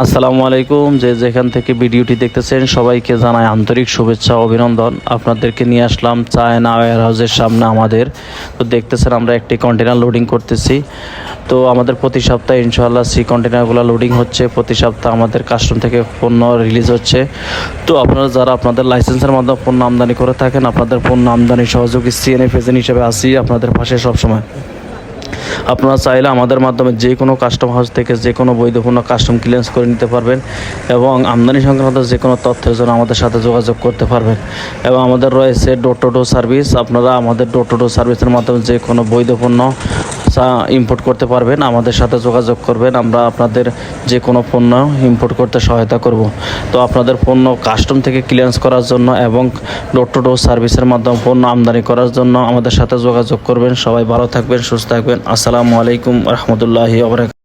আসসালামু আলাইকুম। যে যেখান থেকে ভিডিওটি দেখতেছেন সবাইকে জানাই আন্তরিক শুভেচ্ছা অভিনন্দন। আপনাদেরকে নিয়ে আসলাম চায়না ওয়্যার হাউসের সামনে আমাদের। তো দেখতেছেন আমরা একটি কন্টেনার লোডিং করতেছি। তো আমাদের প্রতি সপ্তাহে ইনশাআল্লাহ সি কন্টেনারগুলো লোডিং হচ্ছে, প্রতি সপ্তাহে আমাদের কাস্টম থেকে পণ্য রিলিজ হচ্ছে। তো আপনারা যারা আপনাদের লাইসেন্সের মাধ্যমে পণ্য আমদানি করে থাকেন, আপনাদের পণ্য আমদানি সহযোগী সিএনএফ এজেন্ট হিসেবে আসি আপনাদের পাশে সবসময়। আপনারা চাইলে আমাদের মাধ্যমে যে কোনো কাস্টম হাউস থেকে যে কোনো বৈধপূর্ণ কাস্টম ক্লিয়ারেন্স করে নিতে পারবেন এবং আমদানি সংক্রান্ত যে কোনো তথ্যের জন্য আমাদের সাথে যোগাযোগ করতে পারবেন। এবং আমাদের রয়েছে ডোর টু ডোর সার্ভিস। আপনারা আমাদের ডোর টু ডোর সার্ভিসের মাধ্যমে যে কোনো বৈধপূর্ণ ইম্পোর্ট করতে পারবেন, আমাদের সাথে যোগাযোগ করবেন। আমরা আপনাদের যে কোনো পণ্য ইম্পোর্ট করতে সহায়তা করব। তো আপনাদের পণ্য কাস্টম থেকে ক্লিয়ারেন্স করার জন্য এবং ডোর টু ডোর সার্ভিসের মাধ্যমে পণ্য আমদানি করার জন্য আমাদের সাথে যোগাযোগ করবেন। সবাই ভালো থাকবেন, সুস্থ থাকবেন। আসসালামু আলাইকুম রহমতুল্লাহি ওয়া বারাকাতুহু।